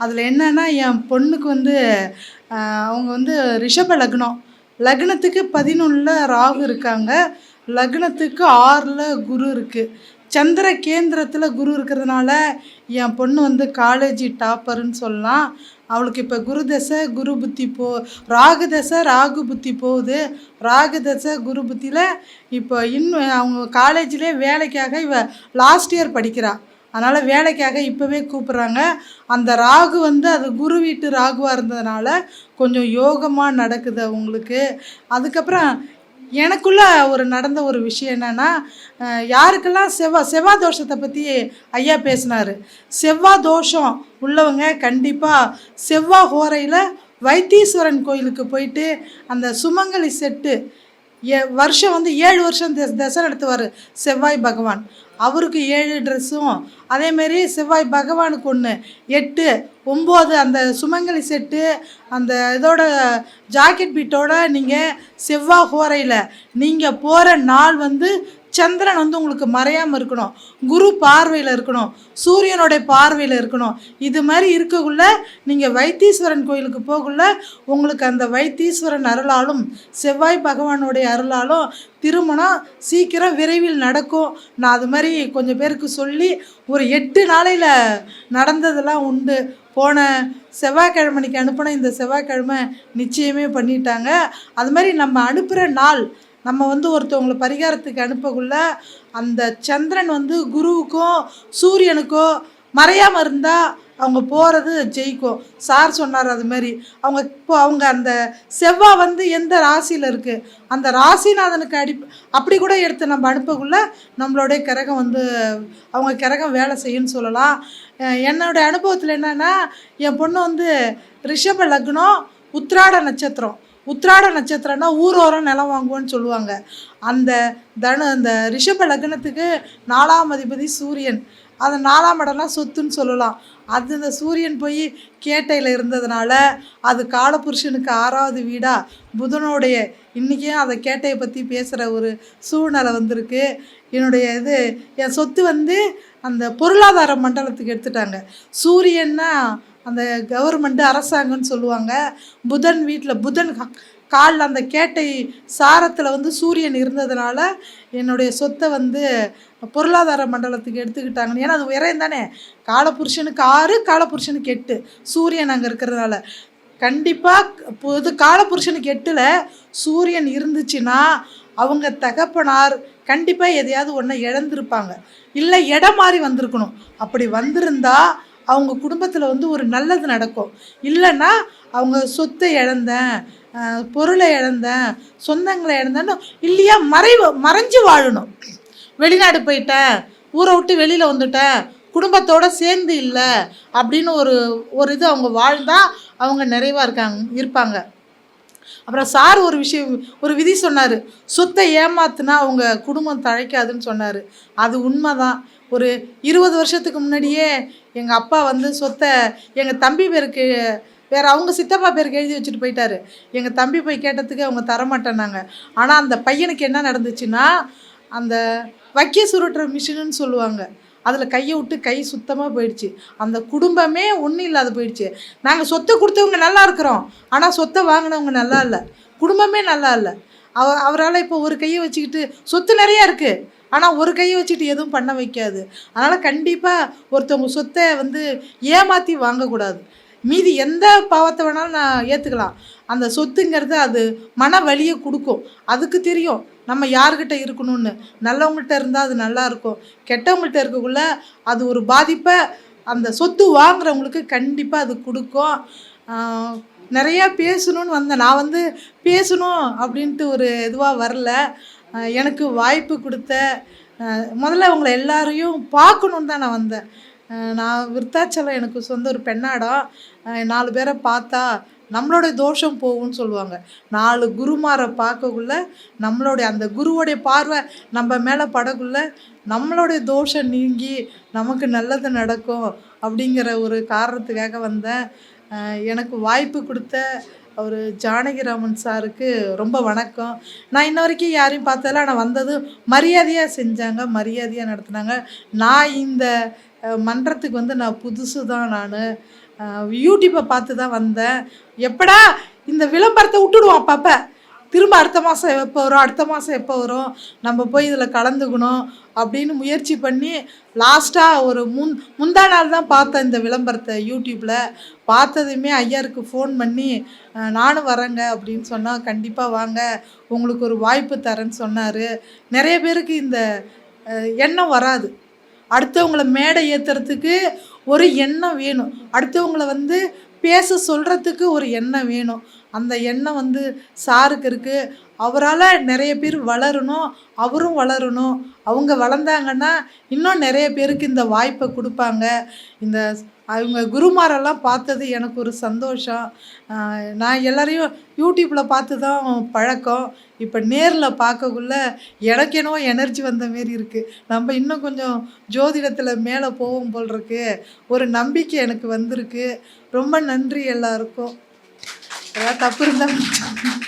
அதில் என்னென்னா என் பொண்ணுக்கு வந்து அவங்க வந்து ரிஷப லக்னம். லக்னத்துக்கு 11ல் ராகு இருக்காங்க. லக்னத்துக்கு 6ல் குரு இருக்குது. சந்திர கேந்திரத்தில் குரு இருக்கிறதுனால என் பொண்ணு வந்து காலேஜ் டாப்பருன்னு சொல்லலாம். அவளுக்கு இப்போ குரு தசை குரு புத்தி ராகு தசை ராகு புத்தி போகுது. ராகு தசை குரு புத்தியில் இப்போ இன்னும் அவங்க காலேஜ்லேயே வேலைக்காக லாஸ்ட் இயர் படிக்கிறா. அதனால் வேலைக்காக இப்போவே கூப்பிட்றாங்க. அந்த ராகு வந்து அது குரு வீட்டு ராகுவாக இருந்ததுனால கொஞ்சம் யோகமாக நடக்குது அவங்களுக்கு. அதுக்கப்புறம் எனக்குள்ள நடந்த ஒரு விஷயம் என்னென்னா, யாருக்கெல்லாம் செவ்வாய் தோஷத்தை பற்றி ஐயா பேசினார். செவ்வாய் தோஷம் உள்ளவங்க கண்டிப்பாக செவ்வாய் ஹோரையில் வைத்தீஸ்வரன் கோயிலுக்கு போயிட்டு அந்த சுமங்கலி செட்டு வருஷம் வந்து 7 வருஷம் தசை நடத்துவார் செவ்வாய் பகவான். அவருக்கு 7 ட்ரெஸ்ஸும், அதேமாரி செவ்வாய் பகவானுக்கு 1 8 9 அந்த சுமங்கலி செட்டு அந்த இதோட ஜாக்கெட் பீட்டோட நீங்கள் செவ்வாய் ஹோரையில் நீங்கள் போகிற நாள் வந்து சந்திரன் வந்து உங்களுக்கு மறையாமல் இருக்கணும், குரு பார்வையில் இருக்கணும், சூரியனுடைய பார்வையில் இருக்கணும். இது மாதிரி இருக்கக்குள்ள நீங்கள் வைத்தீஸ்வரன் கோயிலுக்கு போகக்குள்ள உங்களுக்கு அந்த வைத்தீஸ்வரன் அருளாலும் செவ்வாய் பகவானுடைய அருளாலும் திருமணம் சீக்கிரம் விரைவில் நடக்கும். நான் அது மாதிரி கொஞ்சம் பேருக்கு சொல்லி ஒரு 8 நாளையில் நடந்ததெல்லாம் உண்டு. போன செவ்வாய்க்கிழமைக்கு அனுப்பின இந்த செவ்வாய்க்கிழமை நிச்சயமே பண்ணிட்டாங்க. அது மாதிரி நம்ம அனுப்புகிற நாள் நம்ம வந்து ஒருத்தவங்களை பரிகாரத்துக்கு அனுப்பக்குள்ள அந்த சந்திரன் வந்து குருவுக்கோ சூரியனுக்கோ மறையாமல் இருந்தால் அவங்க போகிறது ஜெயிக்கும். சார் சொன்னார் அதுமாரி அவங்க அந்த செவ்வாய் வந்து எந்த ராசியில் இருக்குது அந்த ராசிநாதனுக்கு அப்படி கூட எடுத்து நம்ம அனுப்பக்குள்ள நம்மளுடைய கிரகம் வந்து அவங்க கிரகம் வேலை செய்யுன்னு சொல்லலாம். என்னுடைய அனுபவத்தில் என்னென்னா, என் பொண்ணு வந்து ரிஷப லக்னம், உத்திராட நட்சத்திரம். உத்திராட நட்சத்திரம்னா ஊரோரம் நிலம் வாங்குவோன்னு சொல்லுவாங்க. அந்த ரிஷப லக்னத்துக்கு 4ஆம் அதிபதி சூரியன். அது 4ஆம் இடம்னா சொத்துன்னு சொல்லலாம். அது இந்த சூரியன் போய் கேட்டையில் இருந்ததுனால அது காலபுருஷனுக்கு 6வது வீடாக புதனுடைய இன்றைக்கும் அதை கேட்டையை பற்றி பேசுகிற ஒரு சூழ்நிலை வந்திருக்கு. என் சொத்து வந்து அந்த பொருளாதார மண்டலத்துக்கு எடுத்துட்டாங்க. சூரியன்னா அந்த கவர்மெண்ட்டு அரசாங்கம்னு சொல்லுவாங்க. புதன் வீட்டில் புதன் காலில் அந்த கேட்டை சாரத்தில் வந்து சூரியன் இருந்ததுனால என்னுடைய சொத்தை வந்து பொருளாதார மண்டலத்துக்கு எடுத்துக்கிட்டாங்க. ஏன்னா அது விரயம் தானே. காலபுருஷனுக்கு 6 காலபுருஷனுக்கு 8 சூரியன் அங்கே இருக்கிறதுனால கண்டிப்பாக காலபுருஷனுக்கு 8ல் சூரியன் இருந்துச்சுன்னா அவங்க தகப்பனார் கண்டிப்பாக எதையாவது ஒன்று இழந்திருப்பாங்க, இல்லை இடம் மாறி வந்திருக்கணும். அப்படி வந்திருந்தா அவங்க குடும்பத்தில் வந்து ஒரு நல்லது நடக்கும். இல்லைன்னா அவங்க சொத்தை இழந்தேன், பொருளை இழந்தேன், சொந்தங்களை இழந்தேன்னு இல்லையா மறைஞ்சு வாழணும். வெளிநாடு போயிட்டேன், ஊரை விட்டு வெளியில் வந்துட்டேன், குடும்பத்தோடு சேர்ந்து இல்லை அப்படின்னு ஒரு இது அவங்க வாழ்ந்தால் அவங்க நிறைவாக இருப்பாங்க. அப்புறம் சார் ஒரு விதி சொன்னார். சொத்தை ஏமாத்துனா அவங்க குடும்பம் தழைக்காதுன்னு சொன்னார். அது உண்மைதான். ஒரு 20 வருஷத்துக்கு முன்னாடியே எங்கள் அப்பா வந்து சொத்தை எங்கள் தம்பி பேருக்கு வேறு அவங்க சித்தப்பா பேருக்கு எழுதி வச்சுட்டு போயிட்டாரு. எங்கள் தம்பி போய் கேட்டதுக்கு அவங்க தரமாட்டேன்னாங்க. ஆனால் அந்த பையனுக்கு என்ன நடந்துச்சுன்னா, அந்த வக்கி சுருட்டுற மிஷினுன்னு சொல்லுவாங்க, அதில் கையை விட்டு கை சுத்தமாக போயிடுச்சு. அந்த குடும்பமே ஒன்றும் இல்லாத போயிடுச்சு. நாங்கள் சொத்தை கொடுத்தவங்க நல்லா இருக்கிறோம், ஆனால் சொத்தை வாங்கினவங்க நல்லா இல்லை, குடும்பமே நல்லா இல்லை. அவரால் இப்போ ஒரு கையை வச்சுக்கிட்டு சொத்து நிறையா இருக்குது, ஆனால் ஒரு கையை வச்சுட்டு எதுவும் பண்ண வைக்காது. அதனால் கண்டிப்பாக ஒருத்தவங்க சொத்தை வந்து ஏமாற்றி வாங்கக்கூடாது. மீதி எந்த பாவத்தை வேணாலும் நான் ஏற்றுக்கலாம். அந்த சொத்துங்கிறது அது மன வலியை கொடுக்கும். அதுக்கு தெரியும் நம்ம யார்கிட்ட இருக்கணும்னு. நல்லவங்கள்ட்ட இருந்தால் அது நல்லாயிருக்கும், கெட்டவங்கள்ட்ட இருக்கக்குள்ள அது ஒரு பாதிப்பை அந்த சொத்து வாங்குறவங்களுக்கு கண்டிப்பாக அது கொடுக்கும். நிறையா பேசணும்னு வந்தேன். நான் வந்து பேசணும் அப்படின்ட்டு ஒரு இதுவாக வரல. எனக்கு வாய்ப்பு கொடுத்த முதல்ல உங்களை எல்லாரையும் பார்க்கணுன்னு தான் நான் வந்தேன். நான் விருத்தாச்சலம் எனக்கு சொந்த ஒரு பெண்ணாடம். 4 பேரை பார்த்தா நம்மளுடைய தோஷம் போகும்னு சொல்லுவாங்க. 4 குருமாரை பார்க்கக்குள்ள நம்மளுடைய அந்த குருவோடைய பார்வை நம்ம மேலே படக்குள்ள நம்மளுடைய தோஷம் நீங்கி நமக்கு நல்லது நடக்கும் அப்படிங்கிற ஒரு காரணத்துக்காக வந்தேன். எனக்கு வாய்ப்பு கொடுத்த அவர் ஜானகிராமன் சாருக்கு ரொம்ப வணக்கம். நான் இன்ன வரைக்கும் யாரையும் பார்த்ததில்ல, ஆனால் வந்ததும் மரியாதையாக செஞ்சாங்க, மரியாதையாக நடத்துனாங்க. நான் இந்த மன்றத்துக்கு வந்து நான் புதுசு தான். யூடியூப்பை பார்த்து தான் வந்தேன். எப்படா இந்த விளம்பரத்தை விட்டுடுவோம் அப்பப்போ, திரும்ப அடுத்த மாதம் எப்போ வரும், அடுத்த மாதம் எப்போ வரும், நம்ம போய் இதில் கலந்துக்கணும் அப்படின்னு முயற்சி பண்ணி லாஸ்ட்டாக ஒரு முந்தா நாள் தான் பார்த்தேன் இந்த விளம்பரத்தை யூடியூப்பில். பார்த்ததுமே ஐயாருக்கு ஃபோன் பண்ணி நானும் வரேங்க அப்படின்னு சொன்னால், கண்டிப்பாக வாங்க உங்களுக்கு ஒரு வாய்ப்பு தரேன்னு சொன்னார். நிறைய பேருக்கு இந்த எண்ணம் வராது. அடுத்தவங்கள மேடை ஏற்றுறதுக்கு ஒரு எண்ணம் வேணும். அடுத்தவங்கள வந்து பேச சொல்கிறதுக்கு ஒரு எண்ணம் வேணும். அந்த எண்ணம் வந்து சாருக்கு இருக்குது. அவரால் நிறைய பேர் வளரணும், அவரும் வளரணும். அவங்க வளர்ந்தாங்கன்னா இன்னும் நிறைய பேருக்கு இந்த வாய்ப்பை கொடுப்பாங்க. இந்த அவங்க குருமாரெல்லாம் பார்த்தது எனக்கு ஒரு சந்தோஷம். நான் எல்லாரையும் யூடியூப்பில் பார்த்து தான் பழக்கம். இப்போ நேரில் பார்க்கக்குள்ள எனக்கு என்னவோ எனர்ஜி வந்த மாரி இருக்குது. நம்ம இன்னும் கொஞ்சம் ஜோதிடத்தில் மேலே போவோம் போல் இருக்கு. ஒரு நம்பிக்கை எனக்கு வந்திருக்கு. ரொம்ப நன்றி எல்லாருக்கும். ஏதாவது தப்பு இருந்தால்